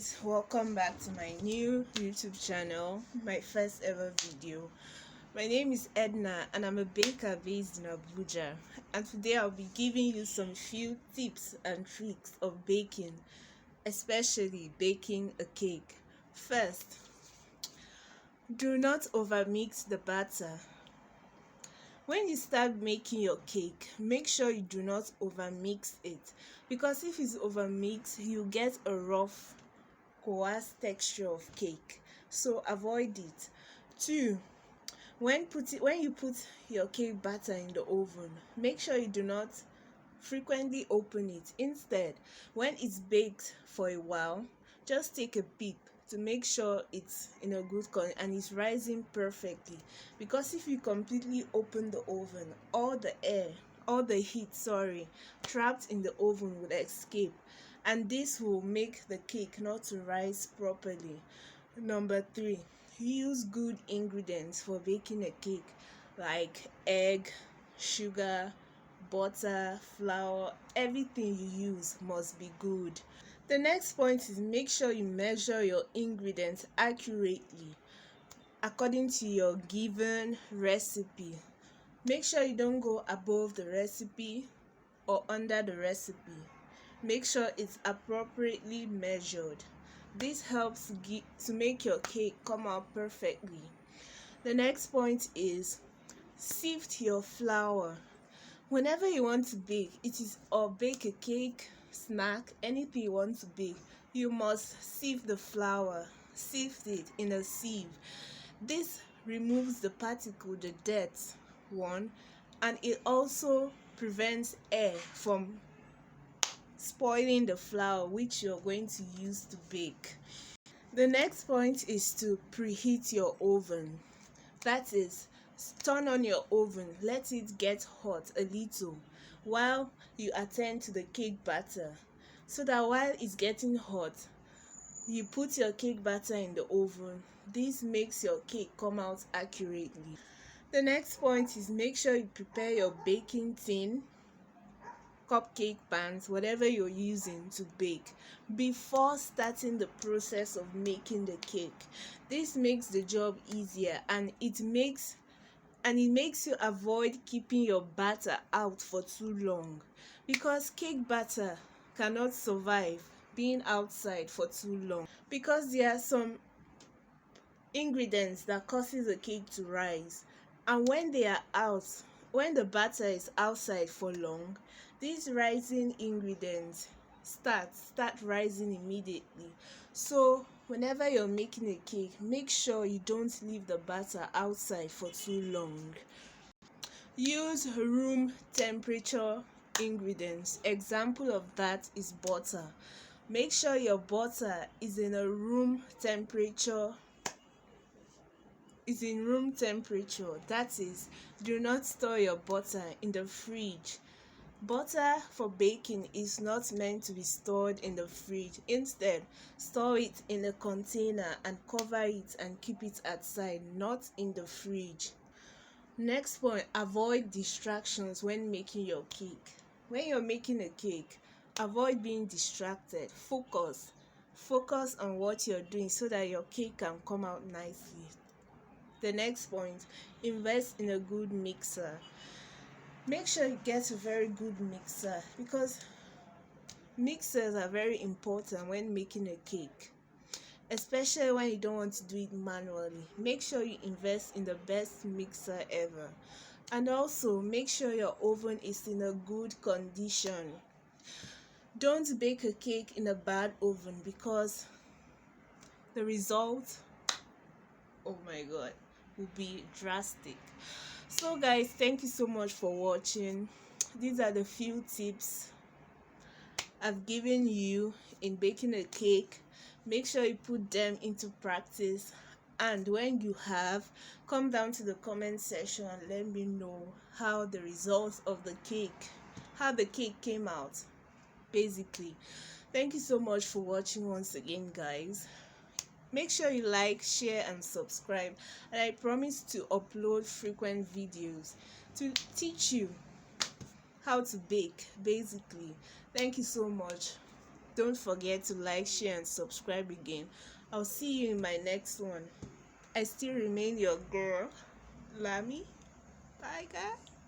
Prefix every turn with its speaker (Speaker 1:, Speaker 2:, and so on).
Speaker 1: guys, welcome back to my new YouTube channel, my first ever video. My name is Edna and I'm a baker based in Abuja, and today I'll be giving you some few tips and tricks of baking, especially baking a cake. First, do not overmix the batter. When you start making your cake, make sure you do not overmix it, because if it's overmixed, you get a rough, coarse texture of cake. So avoid it. 2. When you put your cake batter in the oven, make sure you do not frequently open it. Instead, when it's baked for a while, just take a peep to make sure it's in a good condition and it's rising perfectly, because if you completely open the oven, all the heat trapped in the oven will escape, and this will make the cake not to rise properly. Number 3, use good ingredients for baking a cake, like egg, sugar, butter, flour. Everything you use must be good. The next point is, make sure you measure your ingredients accurately according to your given recipe. Make sure you don't go above the recipe or under the recipe. Make sure it's appropriately measured. This helps to make your cake come out perfectly. The next point is, sift your flour. Whenever you want to bake, bake a cake, snack, anything you want to bake, you must sieve the flour. Sift it in a sieve. This removes the particle, the dirt, and it also prevents air from spoiling the flour which you're going to use to bake. The next point is to preheat your oven. That is, turn on your oven, let it get hot a little while you attend to the cake batter, so that while it's getting hot, you put your cake batter in the oven. This makes your cake come out accurately. The next point is, make sure you prepare your baking tin, cupcake pans, whatever you're using to bake, before starting the process of making the cake. This makes the job easier, and it makes you avoid keeping your batter out for too long, because cake batter cannot survive being outside for too long, because there are some ingredients that causes the cake to rise, and when the batter is outside for long, these rising ingredients start rising immediately. So whenever you're making a cake, make sure you don't leave the batter outside for too long. Use room temperature ingredients. Example of that is butter. Make sure your butter is in room temperature. That is, do not store your butter in the fridge. Butter for baking is not meant to be stored in the fridge. Instead, store it in a container and cover it and keep it outside, not in the fridge. Next point, avoid distractions when making your cake. When you're making a cake, avoid being distracted. Focus on what you're doing so that your cake can come out nicely. The next point, invest in a good mixer. Make sure you get a very good mixer, because mixers are very important when making a cake, especially when you don't want to do it manually. Make sure you invest in the best mixer ever, and also make sure your oven is in a good condition. Don't bake a cake in a bad oven, because the result, oh my god, will be drastic. So guys, thank you so much for watching. These are the few tips I've given you in baking a cake. Make sure you put them into practice, and when you have, come down to the comment section and let me know how the results of the cake came out, basically. Thank you so much for watching once again, guys. Make sure you like, share and subscribe, and I promise to upload frequent videos to teach you how to bake, basically. Thank you so much. Don't forget to like, share, and subscribe again. I'll see you in my next one. I still remain your girl, Lami. Bye, guys.